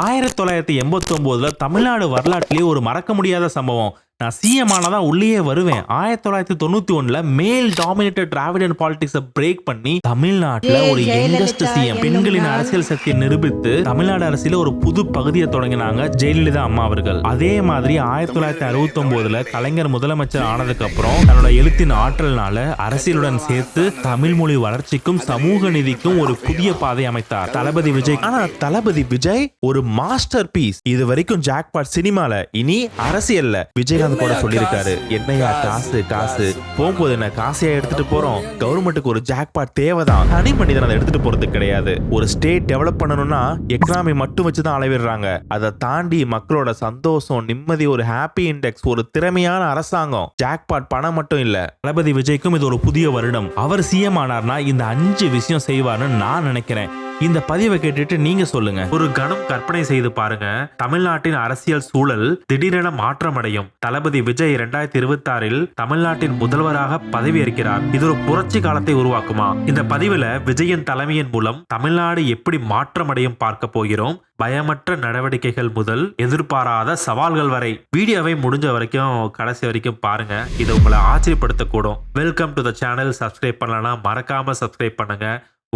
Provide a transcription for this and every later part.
1989 தமிழ்நாடு வரலாற்றிலேயே ஒரு மறக்க முடியாத சம்பவம். நான் சிஎம் ஆனாதான் உள்ளேயே வருவேன். 1991 மேல் டாமினேட்டட் டிராவிடன் பாலிடிக்ஸை பிரேக் பண்ணி தமிழ்நாட்டுல ஒரு யங்கஸ்ட் சிஎம், பெண்களின் அரசியல் சக்தியை நிரூபித்து தமிழ்நாடு அரசியல ஒரு புது பகுதியை தொடங்கினாங்க ஜெயலலிதா அம்மா அவர்கள். அதே மாதிரி 1969 கலைஞர் முதலமைச்சர் ஆனதுக்கு அப்புறம் தன்னோட எழுத்தின் ஆற்றல்னால அரசியலுடன் சேர்த்து தமிழ் மொழி வளர்ச்சிக்கும் சமூக நீதிக்கும் ஒரு புதிய பாதை அமைத்தார் தளபதி விஜய். ஆனா தளபதி விஜய் ஒரு மாஸ்டர் பீஸ். இது வரைக்கும் ஜாக்பாட் சினிமால, இனி அரசியல்ல விஜய் கூட சொல்லிருக்காரு, என்னையா காசு காசு போகும்போது என்ன காசையா எடுத்துட்டு போறோம், கவர்மெண்ட்டுக்கு ஒரு ஜாக்பாட் தேவைதான், தனி மனிதன் அதை எடுத்துட்டு போறது கிடையாது. ஒரு ஸ்டேட் டெவலப் பண்ணணும்னா எக்கனாமி மட்டும் வச்சுதான் அளவிடுறாங்க. அதை தாண்டி மக்களோட சந்தோஷம், நிம்மதி, ஒரு ஹாப்பி இண்டெக்ஸ், ஒரு திறமையான அரசாங்கம், ஜாக்பாட் பணம் மட்டும் இல்ல. தளபதி விஜய்க்கும் இது ஒரு புதிய வருடம். அவர் சிஎம் ஆனார்னா இந்த 5 விஷயம் செய்வார்னு நான் நினைக்கிறேன். இந்த பதிவை கேட்டுட்டு நீங்க சொல்லுங்க. ஒரு கணம் கற்பனை செய்து பாருங்க, தமிழ்நாட்டின் அரசியல் சூழல் திடீரென மாற்றமடையும். தளபதி விஜய் 2026 தமிழ்நாட்டின் முதல்வராக பதவியேற்கிறார். இது ஒரு புரட்சி காலத்தை உருவாக்குமா? இந்த பதிவுல விஜயின் தலைமையின் மூலம் தமிழ்நாடு எப்படி மாற்றமடையும் பார்க்க போகிறோம். பயமற்ற நடவடிக்கைகள் முதல் எதிர்பாராத சவால்கள் வரை. வீடியோவை முடிஞ்ச வரைக்கும் கடைசி வரைக்கும் பாருங்க. இது உங்களை ஆச்சரியப்படுத்தக்கூடும். Welcome to the channel. Subscribe பண்ணலன்னா மறக்காம சப்ஸ்கிரைப் பண்ணுங்க.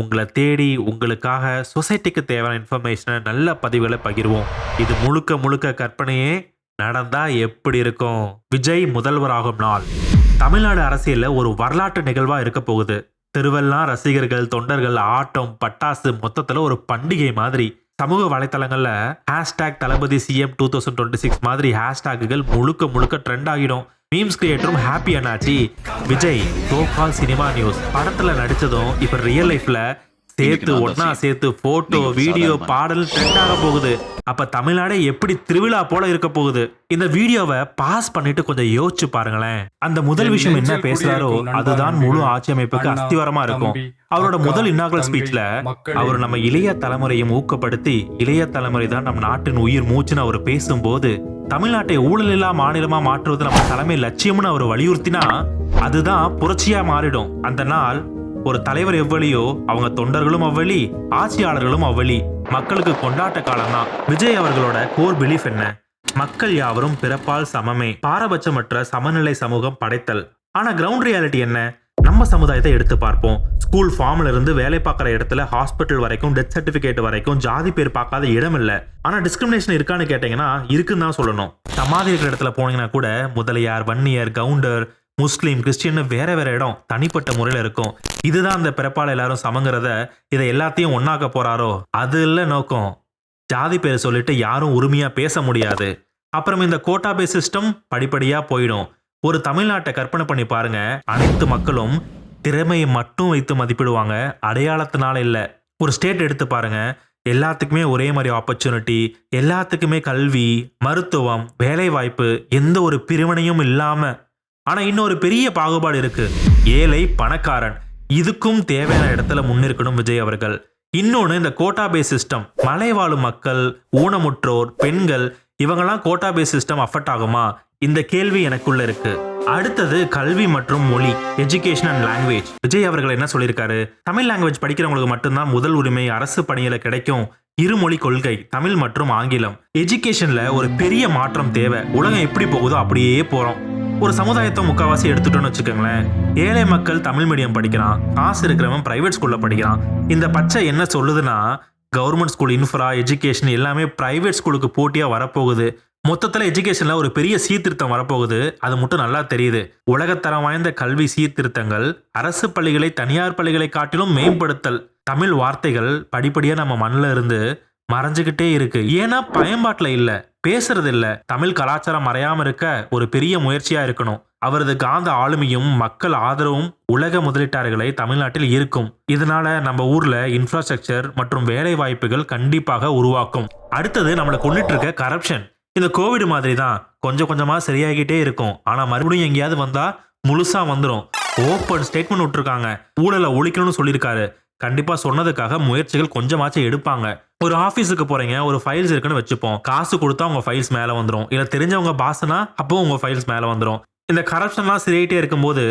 உங்களை தேடி உங்களுக்காக சொசைட்டிக்கு தேவையான இன்ஃபர்மேஷனை, நல்ல பதிவுகளை பகிர்வோம். இது முழுக்க முழுக்க கற்பனையே, நடந்தா எப்படி இருக்கும்? விஜய் முதல்வராகும் நாள் தமிழ்நாடு அரசியல்ல ஒரு வரலாற்று நிகழ்வா இருக்க போகுது. தெருவெல்லாம் ரசிகர்கள், தொண்டர்கள், ஆட்டம், பட்டாசு, மொத்தத்துல ஒரு பண்டிகை மாதிரி. சமூக வலைத்தளங்கள்ல ஹேஷ்டாக் தளபதி சிஎம் 2026 மாதிரி ஹேஷ்டாக்குகள் முழுக்க முழுக்க ட்ரெண்ட் ஆகிடும். மீம்ஸ் கிரியேட்டரும் ஹாப்பி அண்ணாச்சி. விஜய் சோகால் சினிமா நியூஸ் படத்துல நடிச்சதும் இப்ப ரியல் லைஃப்ல சேர்த்து போட்டோ, வீடியோ, பாடல் ட்ரெண்ட் ஆக போகுது. அப்ப தமிழ்நாடே எப்படி திருவிழா போல இருக்க போகுது. இந்த வீடியோவை பாஸ் பண்ணிட்டு கொஞ்சம் யோசிச்சு பாருங்களேன். அந்த முதல் விஷயம் என்ன பேசுறாரோ அதுதான் முழு ஆட்சி அமைப்புக்கு அஸ்திவாரமா இருக்கும். அவரோட முதல் இன்னாகுரல் ஸ்பீச்ல அவர் நம்ம இளைய தலைமுறையும் ஊக்கப்படுத்தி, இளைய தலைமுறை தான் நம் நாட்டின் உயிர் மூச்சுன்னு அவர் பேசும்போது, தமிழ்நாட்டை ஊழல் இல்லா மாநிலமா மாற்றுவது நம்ம தலைமை லட்சியம்னு அவர் வலியுறுத்தினா அதுதான் புரட்சியா மாறிடும். அந்த நாள் ஒரு தலைவர் எவ்வளியோ அவங்க தொண்டர்களும் அவ்வளி, ஆட்சியாளர்களும் அவ்வளி. மக்களுக்கு கொண்டாட்ட காலம் தான். விஜய் அவர்களோட கோர் பிலீஃப் என்ன? மக்கள் யாவரும் பிறப்பால் சமமே, பாரபட்சமற்ற சமநிலை சமூகம் படைத்தல். ஆனா கிரவுண்ட் ரியாலிட்டி என்ன? நம்ம சமுதாயத்தை எடுத்து பார்ப்போம். ஸ்கூல் ஃபார்ம்ல இருந்து வேலை பார்க்குற இடத்துல ஹாஸ்பிட்டல் வரைக்கும், டெத் சர்டிபிகேட் வரைக்கும் ஜாதி பேர் பார்க்காத இடம் இல்ல. ஆனா டிஸ்கிரிமினேஷன் இருக்கான்னு கேட்டீங்கன்னா இருக்குன்னு தான் சொல்லணும். சமாதி இருக்கிற இடத்துல போனீங்கன்னா கூட முதலியார், வன்னியர், கவுண்டர், முஸ்லீம், கிறிஸ்டியன் வேற வேற இடம் தனிப்பட்ட முறையில் இருக்கும். இதுதான் அந்த பிறப்பால் எல்லாரும் சமங்கிறத, இதை எல்லாத்தையும் ஒன்னாக்க போறாரோ அது இல்ல நோக்கம். ஜாதி பேர் சொல்லிட்டு யாரும் உரிமையா பேச முடியாது. அப்புறம் இந்த கோட்டா பேஸ் சிஸ்டம் படிப்படியா போயிடும். ஒரு தமிழ்நாட்டை கற்பனை பண்ணி பாருங்க. அனைத்து மக்களும் திறமையை மட்டும் வைத்து மதிப்பிடுவாங்க, அடையாளத்தினால இல்ல. ஒரு ஸ்டேட் எடுத்து பாருங்க, எல்லாத்துக்குமே ஒரே மாதிரி ஆப்பர்ச்சுனிட்டி, எல்லாத்துக்குமே கல்வி, மருத்துவம், வேலை வாய்ப்பு, எந்த ஒரு பிரிவினையும் இல்லாம. ஆனா இன்னொரு பெரிய பாகுபாடு இருக்கு, ஏழை பணக்காரன். இதுக்கும் தேவையான இடத்துல முன்னிருக்கணும் விஜய் அவர்கள். இன்னொன்னு இந்த கோட்டா பேஸ் சிஸ்டம். மலை வாழும் மக்கள், ஊனமுற்றோர், பெண்கள், இவங்கெல்லாம் கோட்டா பேஸ் சிஸ்டம் அஃபெக்ட் ஆகுமா? இந்த கேள்வி எனக்குள்ள இருக்கு. அடுத்தது கல்வி மற்றும் மொழி, எஜுகேஷன் அண்ட் லாங்குவேஜ். விஜய் அவர்கள் என்ன சொல்லியிருக்காரு? தமிழ் லாங்குவேஜ் படிக்கிறவங்களுக்கு மட்டும்தான் முதல் உரிமை அரசு பணியில கிடைக்கும். இருமொழி கொள்கை, தமிழ் மற்றும் ஆங்கிலம். எஜுகேஷன்ல ஒரு பெரிய மாற்றம் தேவை. உலகம் எப்படி போகுதோ அப்படியே போறோம். ஒரு சமுதாயத்தை முக்காவாசி எடுத்துட்டோம்னு வச்சுக்கோங்களேன். ஏழை மக்கள் தமிழ் மீடியம் படிக்கிறான், காசு இருக்கிறவன் பிரைவேட் ஸ்கூல்ல படிக்கிறான். இந்த பச்சை என்ன சொல்லுதுன்னா, கவர்மெண்ட் ஸ்கூல் இன்ஃப்ரா, எஜுகேஷன் எல்லாமே பிரைவேட் ஸ்கூலுக்கு போட்டியா வரப்போகுது. மொத்தத்துல எஜுகேஷன்ல ஒரு பெரிய சீர்திருத்தம் வரப்போகுது. அது மட்டும் நல்லா தெரியுது. உலகத்தரம் வாய்ந்த கல்வி சீர்திருத்தங்கள், அரசு பள்ளிகளை தனியார் பள்ளிகளை காட்டிலும் மேம்படுத்தல். தமிழ் வார்த்தைகள் படிப்படியா நம்ம மண்ணில் இருந்து மறைஞ்சுக்கிட்டே இருக்கு. ஏன்னா பயன்பாட்டுல இல்ல, பேசுறது இல்ல. தமிழ் கலாச்சாரம் மறையாம இருக்க ஒரு பெரிய முயற்சியா இருக்கணும். அவரது காந்த ஆளுமையும் மக்கள் ஆதரவும் உலக முதலீட்டாளர்களை தமிழ்நாட்டில் இருக்கும். இதனால நம்ம ஊர்ல இன்ஃப்ராஸ்ட்ரக்சர் மற்றும் வேலை வாய்ப்புகள் கண்டிப்பாக உருவாக்கும். அடுத்தது நம்மளை கொண்டுட்டு இருக்க கரப்ஷன். இந்த கோவிட் மாதிரி தான் கொஞ்சம் கொஞ்சமா சரியாகிட்டே இருக்கும். ஆனா மறுபடியும் எங்கேயாவது வந்தா முழுசா வந்துடும். ஓப்பன் ஸ்டேட்மெண்ட் விட்டுருக்காங்க. ஊழலை ஒழிக்கணும்னு சொல்லியிருக்காரு. கண்டிப்பா சொன்னதுக்காக முயற்சிகள் கொஞ்சமாச்சும் எடுப்பாங்க. ஒரு ஆபீஸுக்கு போறீங்க, ஒரு ஃபைல்ஸ் இருக்குன்னு வச்சுப்போம். காசு கொடுத்தா உங்க ஃபைல்ஸ் மேல வந்துடும். இல்ல தெரிஞ்சவங்க பாஸ்னா அப்போ உங்க ஃபைல்ஸ் மேல வந்துடும். இந்த கரப்ஷன்லாம் சரியாயிட்டே இருக்கும்போது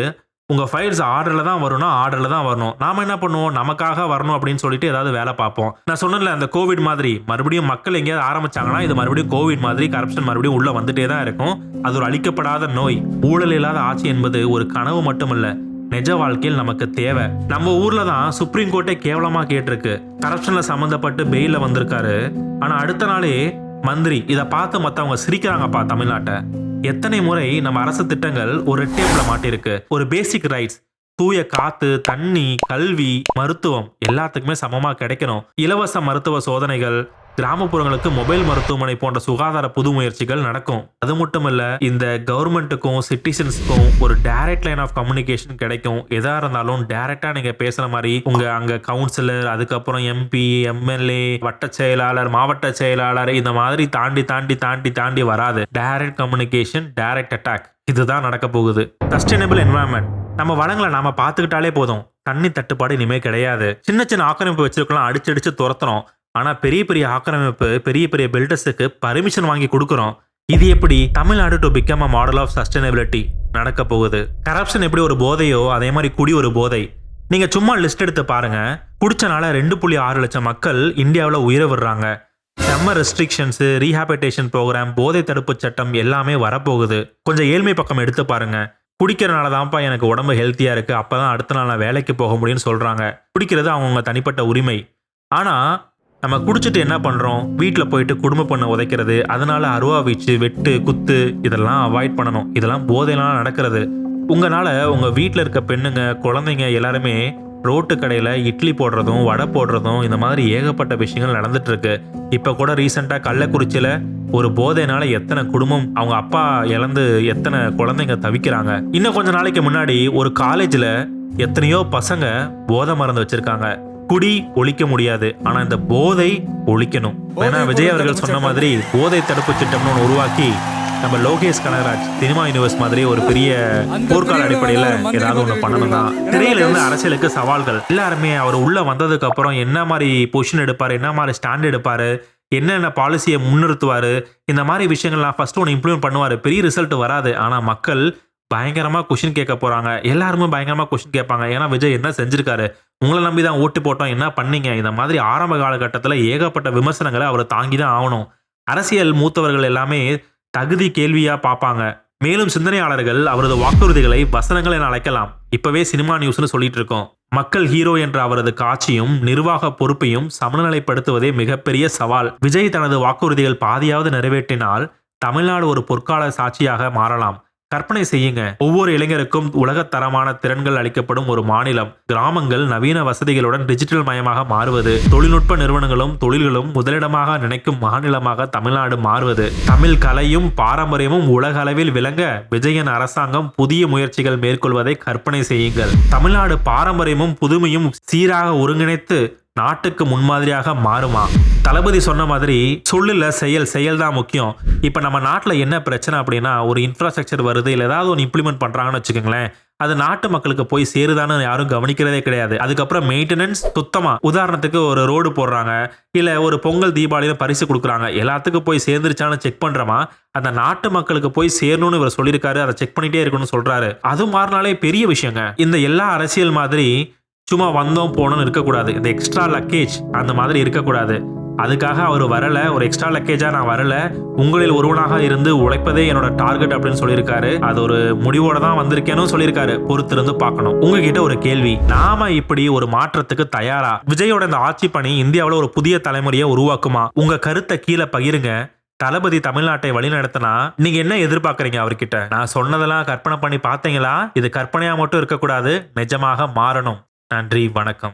உங்க ஃபைல்ஸ் ஆர்டர்ல தான் வரும்னா ஆர்டர்ல தான் வரணும். நாம என்ன பண்ணுவோம், நமக்காக வரணும் அப்படின்னு சொல்லிட்டு ஏதாவது வேலை பார்ப்போம். நான் சொன்னேன்ல அந்த கோவிட் மாதிரி மறுபடியும் மக்கள் எங்கேயாவது ஆரம்பிச்சாங்கன்னா இது மறுபடியும் கோவிட் மாதிரி கரப்ஷன் மறுபடியும் உள்ள வந்துட்டே தான் இருக்கும். அது ஒரு அழிக்கப்படாத நோய். ஊழல் இல்லாத ஆட்சி என்பது ஒரு கனவு மட்டுமல்ல, நிஜ வாழ்க்கையில் நமக்கு தேவை. நம்ம ஊர்ல தான் சுப்ரீம் கோர்ட்டே கேவலமா கேட்டிருக்கு. கரப்ஷன்ல சம்பந்தப்பட்டு பெயில வந்திருக்காரு. ஆனா அடுத்த நாளே மந்திரி இதை பார்த்து மற்றவங்க சிரிக்கிறாங்கப்பா. தமிழ்நாட்டை எத்தனை முறை நம்ம அரசு திட்டங்கள் ஒரு ரெட் டேப்ல மாட்டிருக்கு. ஒரு பேசிக் ரைட்ஸ், தூய காத்து, தண்ணி, கல்வி, மருத்துவம் எல்லாத்துக்குமே சமமா கிடைக்கணும். இலவச மருத்துவ சோதனைகள், கிராமப்புறங்களுக்கு மொபைல் மருத்துவமனை போன்ற சுகாதார புது முயற்சிகள் நடக்கும். அது மட்டும் இல்ல, இந்த கவர்மெண்ட்டுக்கும் சிட்டிசன்ஸ்க்கும் ஒரு டைரக்ட் லைன் ஆஃப் கம்யூனிகேஷன் கிடைக்கும். எதா இருந்தாலும் டைரக்டா நீங்க பேசுற மாதிரி உங்க அங்க கவுன்சிலர், அதுக்கப்புறம் எம்பி, எம்எல்ஏ, வட்ட செயலாளர், மாவட்ட செயலாளர் இந்த மாதிரி தாண்டி தாண்டி தாண்டி தாண்டி வராது. டைரக்ட் கம்யூனிகேஷன், டைரக்ட் அட்டாக், இதுதான் நடக்க போகுது. சஸ்டைனபிள் என்வரான்மெண்ட், நம்ம வளங்களை நாம பார்த்துக்கிட்டாலே போதும். தண்ணி தட்டுப்பாடு இனிமே கிடையாது. சின்ன சின்ன ஆக்கிரமிப்பு வச்சிருக்கலாம், அடிச்சு துரத்துறோம். ஆனா பெரிய பெரிய ஆக்கிரமிப்பு, பெரிய பெரிய பில்டர்ஸுக்கு பர்மிஷன் வாங்கி கொடுக்குறோம். இது எப்படி Tamil Nadu to become a model of sustainability நடக்க போகுது. கரப்ஷன் எப்படி ஒரு போதையோ அதே மாதிரி குடி ஒரு போதை. நீங்க சும்மா லிஸ்ட் எடுத்து பாருங்க. குடிச்சனால 2.6 லட்சம் மக்கள் இந்தியாவில் உயிரை விடுறாங்க. செம்ம ரெஸ்ட்ரிக்ஷன்ஸ், ரீஹாபிலிட்டேஷன் ப்ரோக்ராம், போதை தடுப்பு சட்டம் எல்லாமே வரப்போகுது. கொஞ்சம் ஏழ்மை பக்கம் எடுத்து பாருங்க. குடிக்கிறனால தான்ப்பா எனக்கு உடம்பு ஹெல்த்தியா இருக்கு, அப்பதான் அடுத்த நாள் நான் வேலைக்கு போக முடியும்னு சொல்றாங்க. குடிக்கிறது அவங்கவுங்க தனிப்பட்ட உரிமை. ஆனா நம்ம குடிச்சிட்டு என்ன பண்றோம், வீட்டில் போயிட்டு குடும்ப பொண்ணை உதைக்கிறது, அதனால அருவா வீச்சு, வெட்டு, குத்து இதெல்லாம் அவாய்ட் பண்ணணும். இதெல்லாம் போதையெல்லாம் நடக்கிறது. உங்களால உங்க வீட்டில் இருக்க பெண்ணுங்க, குழந்தைங்க எல்லாருமே ரோட்டு கடையில் இட்லி போடுறதும் வடை போடுறதும் இந்த மாதிரி ஏகப்பட்ட விஷயங்கள் நடந்துட்டு இருக்கு. இப்போ கூட ரீசெண்டாக கள்ளக்குறிச்சியில் ஒரு போதைனால எத்தனை குடும்பம் அவங்க அப்பா இழந்து எத்தனை குழந்தைங்க தவிக்கிறாங்க. இன்னும் கொஞ்ச நாளைக்கு முன்னாடி ஒரு காலேஜில் எத்தனையோ பசங்க போதை மருந்து வச்சிருக்காங்க. குடி ஒழிக்க முடியாது, ஆனா இந்த போதை ஒழிக்கணும். ஏன்னா விஜய் அவர்கள் சொன்ன மாதிரி போதை தடுப்பு திட்டம்னு ஒன்று உருவாக்கி நம்ம லோகேஷ் கனகராஜ் சினிமா யூனிவர்ஸ் மாதிரி ஒரு பெரிய போர்க்கால அடிப்படையில் ஏதாவது ஒன்று பண்ணணும் தான். திரையில இருந்து அரசியலுக்கு சவால்கள். எல்லாருமே அவர் உள்ள வந்ததுக்கு அப்புறம் என்ன மாதிரி பொசிஷன் எடுப்பாரு, என்ன மாதிரி ஸ்டாண்ட் எடுப்பாரு, என்னென்ன பாலிசியை முன்னிறுத்துவாரு, இந்த மாதிரி விஷயங்கள்லாம் ஃபர்ஸ்ட் ஒன்று இம்ப்ளிமெண்ட் பண்ணுவார். பெரிய ரிசல்ட் வராது, ஆனால் மக்கள் பயங்கரமாக கொஷின் கேட்க போகிறாங்க. எல்லாருமே பயங்கரமாக கொஷின் கேட்பாங்க. ஏன்னா விஜய் என்ன செஞ்சிருக்காரு, உங்களை நம்பி தான் ஓட்டு போட்டோம், என்ன பண்ணீங்க, இந்த மாதிரி ஆரம்ப காலகட்டத்தில் ஏகப்பட்ட விமர்சனங்களை அவர் தாங்கி தான் ஆகணும். அரசியல் மூத்தவர்கள் எல்லாமே தகுதி கேள்வியாக பார்ப்பாங்க. மேலும் சிந்தனையாளர்கள் அவரது வாக்குறுதிகளை வசனங்கள் என அழைக்கலாம். இப்பவே சினிமா நியூஸ்னு சொல்லிட்டு இருக்கோம். மக்கள் ஹீரோ என்ற அவரது காட்சியும் நிர்வாக பொறுப்பையும் சமநிலைப்படுத்துவதே மிகப்பெரிய சவால். விஜய் தனது வாக்குறுதிகள் பாதியாவது நிறைவேற்றினால் தமிழ்நாடு ஒரு பொற்கால சாட்சியாக மாறலாம். கற்பனை செய்யுங்க, ஒவ்வொரு இளைஞருக்கும் உலகத்தரமான திறன்கள் அளிக்கப்படும் ஒரு மாநிலம், கிராமங்கள் நவீன வசதிகளுடன் டிஜிட்டல் மயமாக மாறுவது, தொழில்நுட்ப நிறுவனங்களும் தொழில்களும் முதலிடமாக நினைக்கும் மாநிலமாக தமிழ்நாடு மாறுவது, தமிழ் கலையும் பாரம்பரியமும் உலக அளவில் விளங்க விஜயன் அரசாங்கம் புதிய முயற்சிகள் மேற்கொள்வதை கற்பனை செய்யுங்கள். தமிழ்நாடு பாரம்பரியமும் புதுமையும் சீராக ஒருங்கிணைத்து நாட்டுக்கு முன்மாதிரியாக மாறுமா? தளபதி சொன்ன மாதிரி சொல்லுல செயல் தான் முக்கியம். இப்போ நம்ம நாட்டில் என்ன பிரச்சனை அப்படின்னா, ஒரு இன்ஃப்ராஸ்ட்ரக்சர் வருது, இல்லை ஏதாவது ஒன்று இம்ப்ளிமெண்ட் பண்ணுறாங்கன்னு வச்சுக்கோங்களேன், அது நாட்டு மக்களுக்கு போய் சேருதான்னு யாரும் கவனிக்கிறதே கிடையாது. அதுக்கப்புறம் மெயின்டெனன்ஸ் சுத்தமாக, உதாரணத்துக்கு ஒரு ரோடு போடுறாங்க, இல்லை ஒரு பொங்கல் தீபாவளியில் பரிசு கொடுக்குறாங்க, எல்லாத்துக்கும் போய் சேர்ந்துருச்சான்னு செக் பண்ணுறோமா? அந்த நாட்டு மக்களுக்கு போய் சேரணும்னு இவர் சொல்லியிருக்காரு, அதை செக் பண்ணிட்டே இருக்கணும்னு சொல்கிறாரு. அது மாறினாலே பெரிய விஷயங்க. இந்த எல்லா அரசியல் மாதிரி சும்மா வந்தோம் போனோம்னு இருக்கக்கூடாது. இந்த எக்ஸ்ட்ரா லக்கேஜ் அந்த மாதிரி இருக்கக்கூடாது. அதுக்காக அவர் வரல, ஒரு எக்ஸ்ட்ரா லக்கேஜா நான் வரல, உங்களில் ஒருவனாக இருந்து உழைப்பதே என்னோட டார்கெட் அப்படின்னு சொல்லியிருக்காரு. அது ஒரு முடிவோட தான் வந்திருக்கேன்னு சொல்லியிருக்காரு. பொறுத்திருந்து பார்க்கணும். உங்ககிட்ட ஒரு கேள்வி, நாம இப்படி ஒரு மாற்றத்துக்கு தயாரா? விஜயோட இந்த ஆட்சி பணி இந்தியாவில் ஒரு புதிய தலைமுறையை உருவாக்குமா? உங்க கருத்தை கீழே பகிருங்க. தளபதி தமிழ்நாட்டை வழிநடத்தினா நீங்க என்ன எதிர்பார்க்கறீங்க அவர்கிட்ட? நான் சொன்னதெல்லாம் கற்பனை பண்ணி பார்த்தீங்களா? இது கற்பனையா மட்டும் இருக்கக்கூடாது, நிஜமாக மாறணும். நன்றி, வணக்கம்.